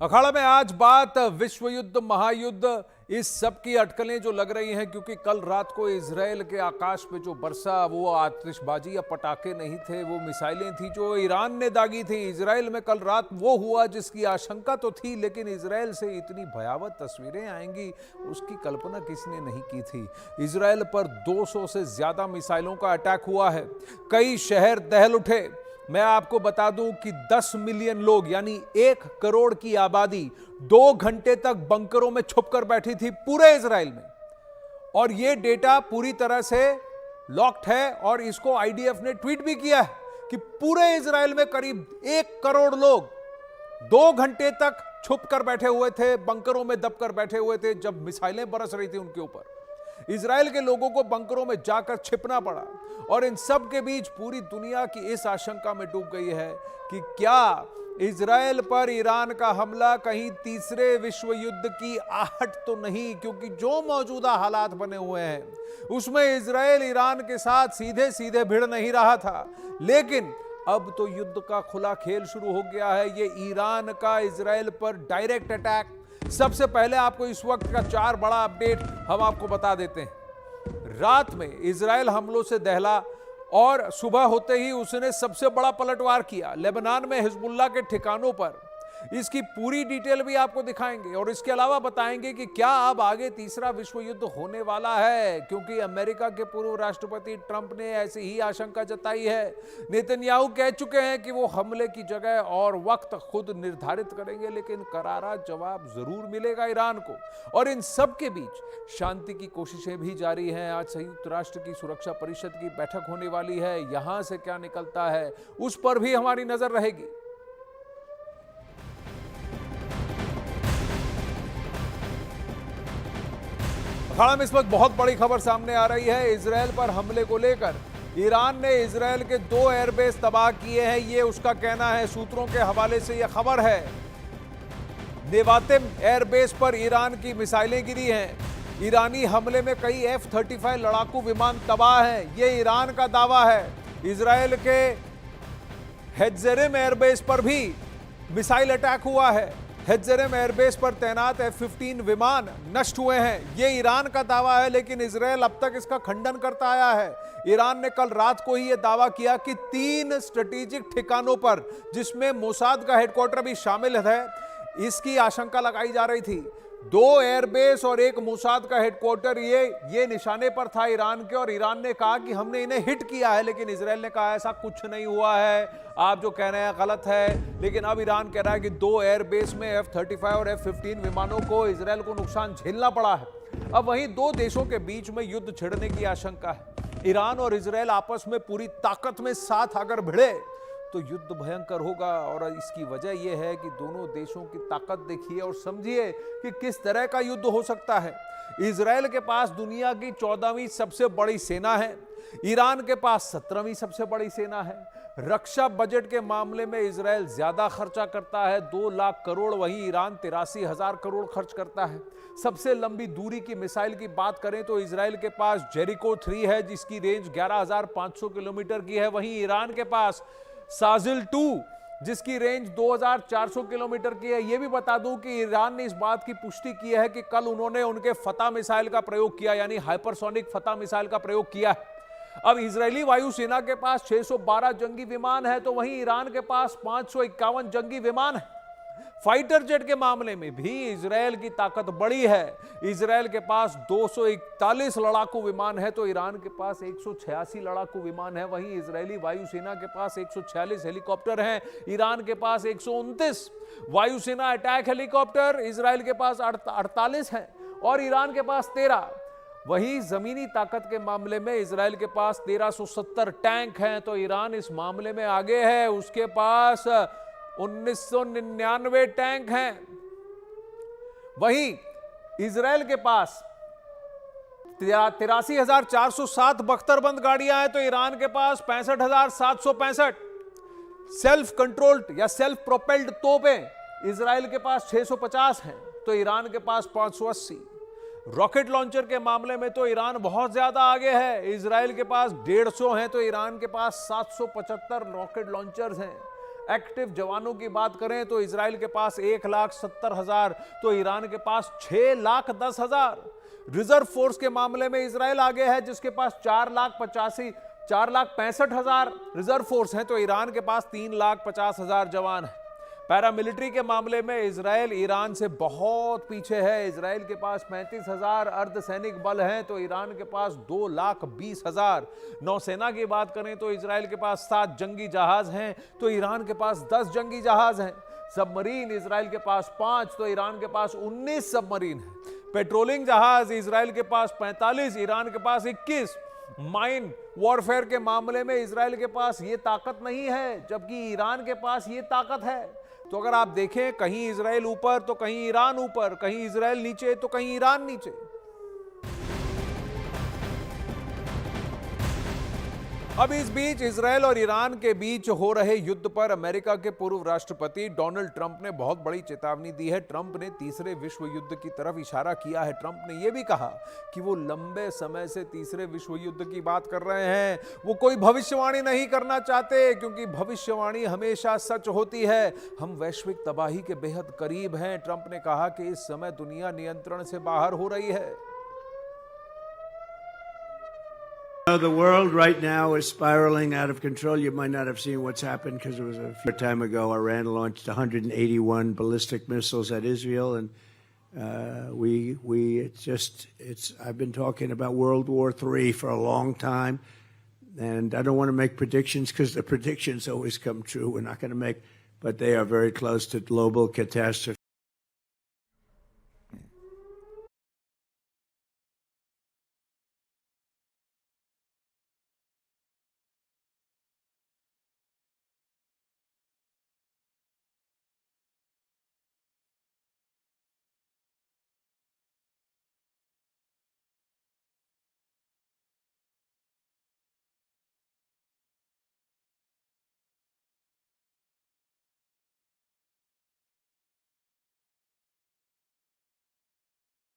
अखाड़ा में आज बात विश्व युद्ध महायुद्ध इस सब की अटकलें जो लग रही हैं, क्योंकि कल रात को इजराइल के आकाश पे जो बरसा वो आतिशबाजी या पटाखे नहीं थे, वो मिसाइलें थी जो ईरान ने दागी थी। इजराइल में कल रात वो हुआ जिसकी आशंका तो थी, लेकिन इजराइल से इतनी भयावह तस्वीरें आएंगी उसकी कल्पना किसने नहीं की थी। इजराइल पर 200 से ज्यादा मिसाइलों का अटैक हुआ है, कई शहर दहल उठे। मैं आपको बता दूं कि 10 मिलियन लोग यानी 1 करोड़ की आबादी 2 घंटे तक बंकरों में छुपकर बैठी थी पूरे इजराइल में। और यह डेटा पूरी तरह से लॉक्ड है और इसको आईडीएफ ने ट्वीट भी किया है कि पूरे इजराइल में करीब 1 करोड़ लोग 2 घंटे तक छुपकर बैठे हुए थे, बंकरों में दबकर बैठे हुए थे जब मिसाइलें बरस रही थी उनके ऊपर। इजराइल के लोगों को बंकरों में जाकर छिपना पड़ा और इन सब के बीच पूरी दुनिया की इस आशंका में डूब गई है कि क्या इजराइल पर ईरान का हमला कहीं तीसरे विश्व युद्ध की आहट तो नहीं, क्योंकि जो मौजूदा हालात बने हुए हैं उसमें इजराइल ईरान के साथ सीधे सीधे भिड़ नहीं रहा था, लेकिन अब तो युद्ध का खुला खेल शुरू हो गया है। ये ईरान का इजराइल पर डायरेक्ट अटैक। सबसे पहले आपको इस वक्त का 4 बड़ा अपडेट हम आपको बता देते हैं। रात में इजराइल हमलों से दहला और सुबह होते ही उसने सबसे बड़ा पलटवार किया लेबनान में हिजबुल्लाह के ठिकानों पर। इसकी पूरी डिटेल भी आपको दिखाएंगे और इसके अलावा बताएंगे कि क्या अब आगे तीसरा विश्व युद्ध होने वाला है, क्योंकि अमेरिका के पूर्व राष्ट्रपति ट्रंप ने ऐसी ही आशंका जताई है। नेतन्याहू कह चुके हैं कि वो हमले की जगह और वक्त खुद निर्धारित करेंगे, लेकिन करारा जवाब जरूर मिलेगा ईरान को। और इन सब के बीच शांति की कोशिशें भी जारी हैं। आज संयुक्त राष्ट्र की सुरक्षा परिषद की बैठक होने वाली है, यहां से क्या निकलता है उस पर भी हमारी नजर रहेगी। अखाड़ा में इस वक्त बहुत बड़ी खबर सामने आ रही है इजराइल पर हमले को लेकर। ईरान ने इजराइल के 2 एयरबेस तबाह किए हैं, ये उसका कहना है। सूत्रों के हवाले से यह खबर है, नेवातिम एयरबेस पर ईरान की मिसाइलें गिरी हैं। ईरानी हमले में कई F-35 लड़ाकू विमान तबाह हैं, ये ईरान का दावा है। इजराइल के हेत्जेरिम एयरबेस पर भी मिसाइल अटैक हुआ है। हेत्जेरिम एयरबेस पर तैनात F-15 विमान नष्ट हुए हैं, यह ईरान का दावा है, लेकिन इजराइल अब तक इसका खंडन करता आया है। ईरान ने कल रात को ही यह दावा किया कि 3 स्ट्रेटेजिक ठिकानों पर, जिसमें मोसाद का हेडक्वार्टर भी शामिल है, इसकी आशंका लगाई जा रही थी। 2 एयरबेस और 1 मोसाद का हेडक्वार्टर ये निशाने पर था ईरान के, और ईरान ने कहा कि हमने इन्हें हिट किया है, लेकिन इजराइल ने कहा ऐसा कुछ नहीं हुआ है, आप जो कह रहे हैं गलत है। लेकिन अब ईरान कह रहा है कि 2 एयरबेस में F-35 और F-15 विमानों को इजराइल को नुकसान झेलना पड़ा है। अब वहीं 2 देशों के बीच में युद्ध छिड़ने की आशंका है। ईरान और इजराइल आपस में पूरी ताकत में साथ अगर भिड़े तो युद्ध भयंकर होगा, और इसकी वजह यह है कि दोनों देशों की ताकत देखिए और समझिए कि किस तरह का युद्ध हो सकता है। इजराइल के पास दुनिया की 14वीं सबसे बड़ी सेना है, ईरान के पास 17वीं सबसे बड़ी सेना है। रक्षा बजट के मामले में इजराइल ज्यादा खर्चा करता है, 2 लाख करोड़, वहीं ईरान 83,000 करोड़ खर्च करता है। सबसे लंबी दूरी की मिसाइल की बात करें तो इजराइल के पास जेरिको 3 है, जिसकी रेंज 11,500 किलोमीटर की है। वहीं ईरान के पास साजिल 2, जिसकी रेंज 2,400 किलोमीटर की है। यह भी बता दूं कि ईरान ने इस बात की पुष्टि की है कि कल उन्होंने उनके फतह मिसाइल का प्रयोग किया, यानी हाइपरसोनिक फतह मिसाइल का प्रयोग किया है। अब इजरायली वायुसेना के पास 612 जंगी विमान है, तो वहीं ईरान के पास 551 जंगी विमान है। फाइटर जेट के मामले में भी इजराइल की ताकत बड़ी है। इजराइल के पास 241 लड़ाकू विमान है, तो ईरान के पास 186 लड़ाकू विमान है। वहीं इजरायली वायुसेना के पास 146 हेलीकॉप्टर हैं, ईरान के पास 129 वायुसेना अटैक हेलीकॉप्टर, इजराइल के पास 48 हैं और ईरान के पास 13। वहीं जमीनी ताकत के मामले में इजराइल के पास 1370 टैंक हैं, तो ईरान इस मामले में आगे है, उसके पास 1999 टैंक हैं। वहीं इजराइल के पास 83,407 बख्तरबंद गाड़ियां हैं, तो ईरान के पास 65,765। सेल्फ कंट्रोल्ड या सेल्फ प्रोपेल्ड तोपें इजराइल के पास 650 हैं, तो ईरान के पास 580। रॉकेट लॉन्चर के मामले में तो ईरान बहुत ज्यादा आगे है, इजराइल के पास 150 हैं, तो ईरान के पास 775 रॉकेट लॉन्चर्स हैं। एक्टिव जवानों की बात करें तो इजराइल के पास 1,70,000, तो ईरान के पास 6,10,000। रिजर्व फोर्स के मामले में इजराइल आगे है, जिसके पास 4,65,000 रिजर्व फोर्स हैं, तो ईरान के पास 3,50,000 जवान हैं। पैरामिलिट्री के मामले में इजराइल ईरान से बहुत पीछे है। इजराइल के पास 35,000 अर्धसैनिक बल हैं, तो ईरान के पास 2,20,000। नौसेना की बात करें तो इजराइल के पास 7 जंगी जहाज हैं, तो ईरान के पास 10 जंगी जहाज हैं। सबमरीन इजराइल के पास 5, तो ईरान के पास 19 सबमरीन हैं। पेट्रोलिंग जहाज इजराइल के पास 45, ईरान के पास 21। माइन वॉरफेयर के मामले में इजराइल के पास ये ताकत नहीं है, जबकि ईरान के पास ये ताकत है। तो अगर आप देखें, कहीं इजराइल ऊपर तो कहीं ईरान ऊपर, कहीं इजराइल नीचे तो कहीं ईरान नीचे। अब इस बीच इजराइल और ईरान के बीच हो रहे युद्ध पर अमेरिका के पूर्व राष्ट्रपति डोनाल्ड ट्रंप ने बहुत बड़ी चेतावनी दी है। ट्रंप ने तीसरे विश्व युद्ध की तरफ इशारा किया है। ट्रंप ने यह भी कहा कि वो लंबे समय से तीसरे विश्व युद्ध की बात कर रहे हैं। वो कोई भविष्यवाणी नहीं करना चाहते, क्योंकि भविष्यवाणी हमेशा सच होती है। हम वैश्विक तबाही के बेहद करीब हैं। ट्रंप ने कहा कि इस समय दुनिया नियंत्रण से बाहर हो रही है। The world right now is spiraling out of control. You might not have seen what's happened because it was a few time ago. Iran launched 181 ballistic missiles at Israel, and I've been talking about World War III for a long time, and I don't want to make predictions because the predictions always come true. We're not going to make, but they are very close to global catastrophe.